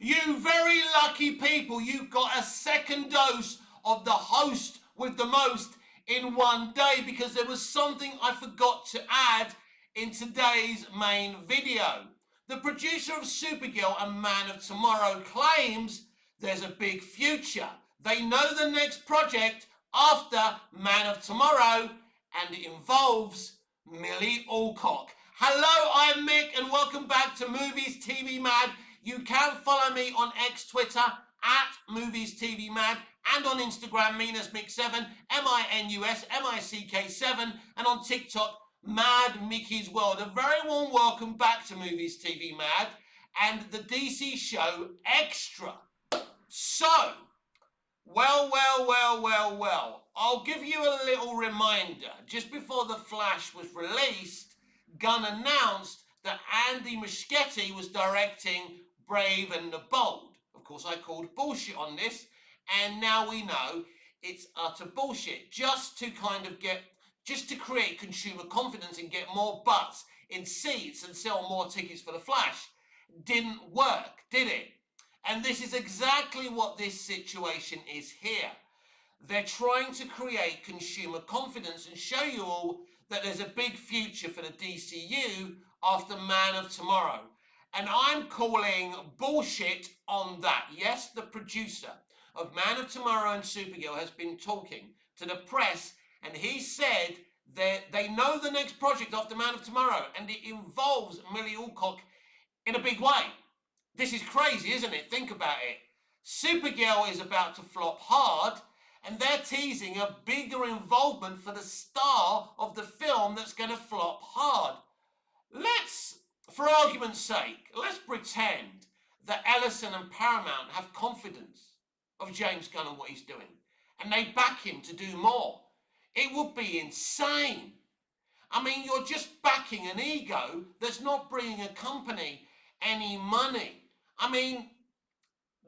You very lucky people, you got a second dose of the host with the most in one day, because there was something I forgot to add in today's main video. The producer of Supergirl and Man of Tomorrow claims there's a big future. They know the next project after Man of Tomorrow, and it involves Millie Alcock. Hello, I'm Mick, and welcome back to Movies TV Mad. You can follow me on X Twitter at Movies TV Mad, and on Instagram, MinusMick7, MINUSMICK7, and on TikTok, Mad Mickey's World. A very warm welcome back to Movies TV Mad and the DC show Extra. So, well, I'll give you a little reminder. Just before The Flash was released, Gunn announced that Andy Muschietti was directing Brave and the Bold. Of course, I called bullshit on this, and now we know it's utter bullshit. Just to create consumer confidence and get more butts in seats and sell more tickets for The Flash. Didn't work, did it? And this is exactly what this situation is here. They're trying to create consumer confidence and show you all that there's a big future for the DCU after Man of Tomorrow. And I'm calling bullshit on that. Yes, the producer of Man of Tomorrow and Supergirl has been talking to the press, and he said that they know the next project after Man of Tomorrow, and it involves Millie Alcock in a big way. This is crazy, isn't it? Think about it. Supergirl is about to flop hard, and they're teasing a bigger involvement for the star of the film that's going to flop hard. For argument's sake, let's pretend that Ellison and Paramount have confidence of James Gunn and what he's doing, and they back him to do more. It would be insane. I mean, you're just backing an ego that's not bringing a company any money. I mean,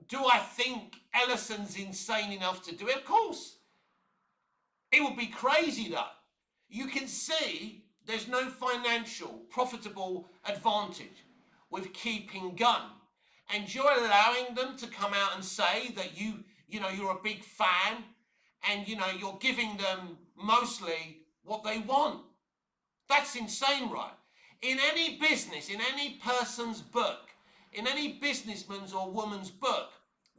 do I think Ellison's insane enough to do it? Of course. It would be crazy though. You can see there's no financial, profitable advantage with keeping Gunn. And you're allowing them to come out and say that you're a big fan, and you're giving them mostly what they want. That's insane, right? In any business, in any person's book, in any businessman's or woman's book,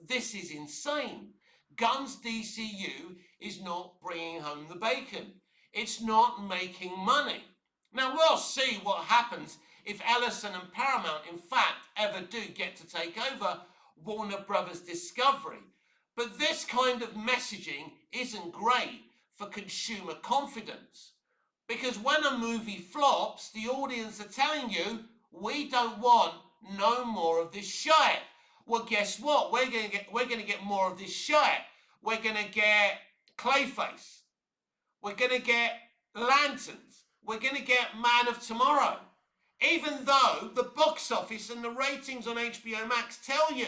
this is insane. Gunn's DCU is not bringing home the bacon. It's not making money. Now, we'll see what happens if Ellison and Paramount, in fact, ever do get to take over Warner Brothers Discovery. But this kind of messaging isn't great for consumer confidence. Because when a movie flops, the audience are telling you, we don't want no more of this shite. Well, guess what? We're gonna get more of this shite. We're gonna get Clayface. We're gonna get Lanterns. We're gonna get Man of Tomorrow. Even though the box office and the ratings on HBO Max tell you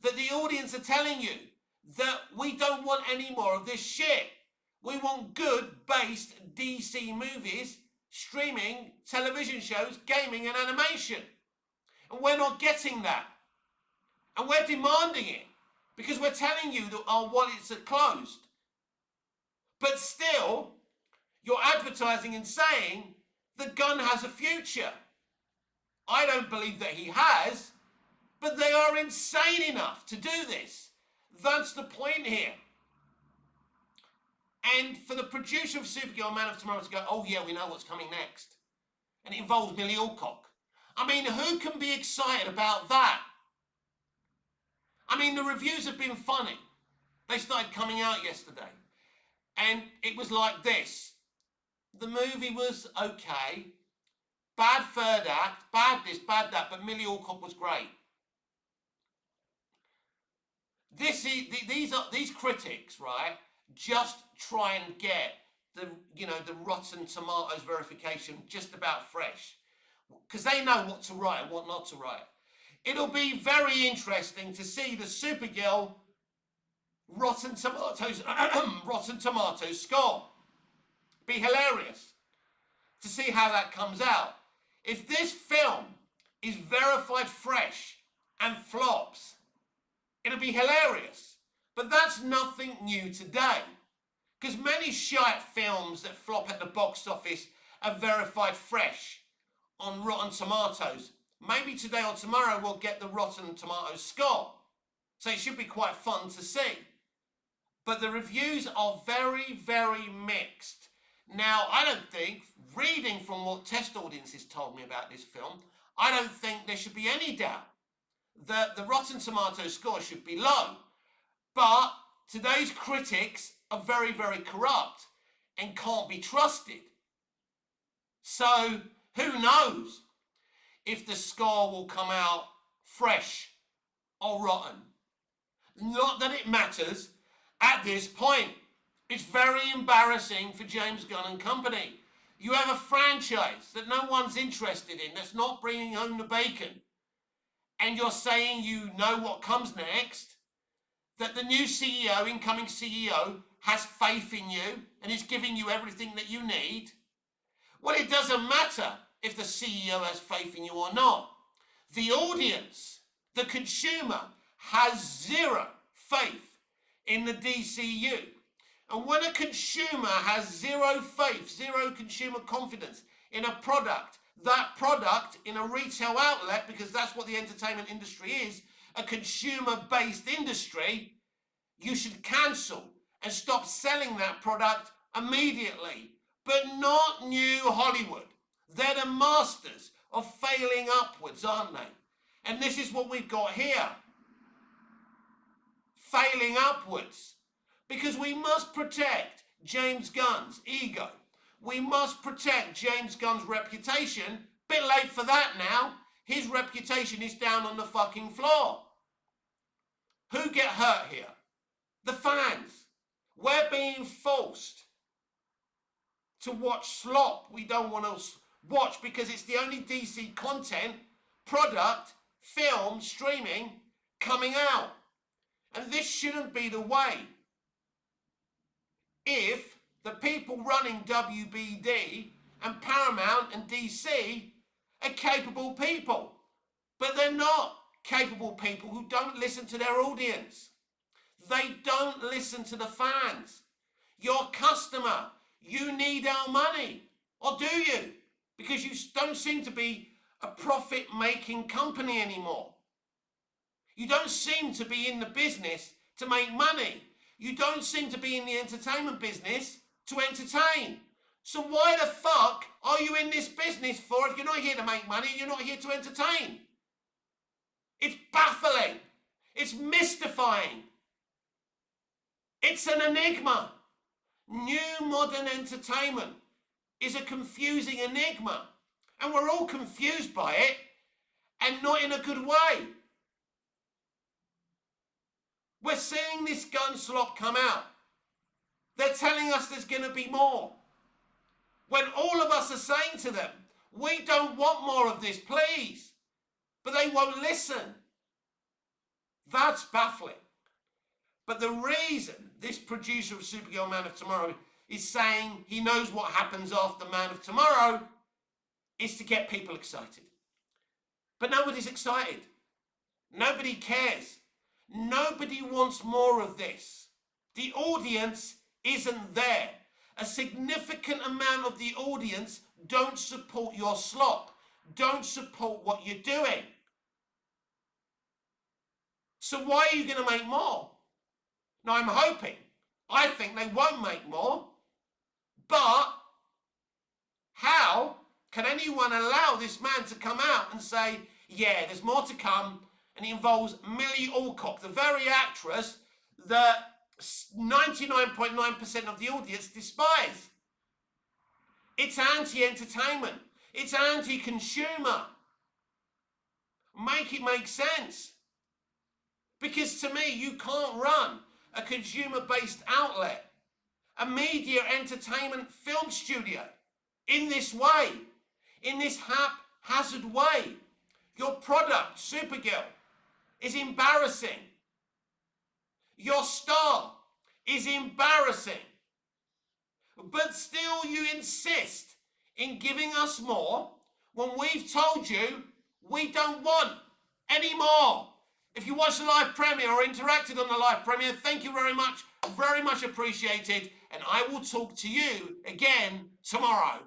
that the audience are telling you that we don't want any more of this shit. We want good-based DC movies, streaming, television shows, gaming and animation. And we're not getting that. And we're demanding it because we're telling you that our wallets are closed. But still, you're advertising and saying that Gunn has a future. I don't believe that he has, but they are insane enough to do this. That's the point here. And for the producer of Supergirl, Man of Tomorrow to go, oh yeah, we know what's coming next. And it involves Millie Alcock. I mean, who can be excited about that? I mean, the reviews have been funny. They started coming out yesterday. And it was like this. The movie was okay. Bad third act, bad this, bad that, but Millie Alcock was great. These critics, right, just try and get the Rotten Tomatoes verification just about fresh, because they know what to write and what not to write. It'll be very interesting to see the Supergirl Rotten Tomatoes score. Be hilarious to see how that comes out. If this film is verified fresh and flops, It'll be hilarious. But that's nothing new today. Because many shite films that flop at the box office are verified fresh on Rotten Tomatoes. Maybe today or tomorrow we'll get the Rotten Tomatoes score. So it should be quite fun to see. But the reviews are very, very mixed. Now, I don't think, reading from what test audiences told me about this film, I don't think there should be any doubt that the Rotten Tomatoes score should be low. But today's critics are very, very corrupt and can't be trusted. So, who knows if the score will come out fresh or rotten. Not that it matters at this point. It's very embarrassing for James Gunn and company. You have a franchise that no one's interested in, that's not bringing home the bacon, and you're saying you know what comes next, that the new CEO, incoming CEO, has faith in you and is giving you everything that you need. Well, it doesn't matter if the CEO has faith in you or not. The audience, the consumer, has zero faith in the DCU. And when a consumer has zero faith, zero consumer confidence in a product, that product in a retail outlet, because that's what the entertainment industry is, a consumer-based industry, you should cancel and stop selling that product immediately. But not New Hollywood. They're the masters of failing upwards, aren't they? And this is what we've got here. Failing upwards. Because we must protect James Gunn's ego. We must protect James Gunn's reputation. Bit late for that now. His reputation is down on the fucking floor. Who get hurt here? The fans. We're being forced to watch slop we don't want to watch because it's the only DC content, product, film, streaming coming out. And this shouldn't be the way. If the people running WBD and Paramount and DC are capable people, but they're not capable people who don't listen to their audience. They don't listen to the fans. Your customer, you need our money. Or do you? Because you don't seem to be a profit-making company anymore. You don't seem to be in the business to make money. You don't seem to be in the entertainment business to entertain. So why the fuck are you in this business for if you're not here to make money, you're not here to entertain? It's baffling. It's mystifying. It's an enigma. New modern entertainment is a confusing enigma. And we're all confused by it, and not in a good way. We're seeing this gun slop come out. They're telling us there's going to be more. When all of us are saying to them, we don't want more of this, please. But they won't listen. That's baffling. But the reason this producer of Supergirl Man of Tomorrow is saying he knows what happens after Man of Tomorrow is to get people excited. But nobody's excited. Nobody cares. Nobody wants more of this. The audience isn't there. A significant amount of the audience don't support your slop, don't support what you're doing. So why are you going to make more? Now I'm hoping, I think they won't make more, but how can anyone allow this man to come out and say, yeah, there's more to come, and it involves Millie Alcock, the very actress that 99.9% of the audience despise. It's anti-entertainment. It's anti-consumer. Make it make sense. Because to me, you can't run a consumer-based outlet, a media entertainment film studio, in this way, in this haphazard way. Your product, Supergirl, is embarrassing. Your star is embarrassing. But still you insist in giving us more when we've told you we don't want any more. If you watched the live premiere or interacted on the live premiere, thank you very much appreciated, and I will talk to you again tomorrow.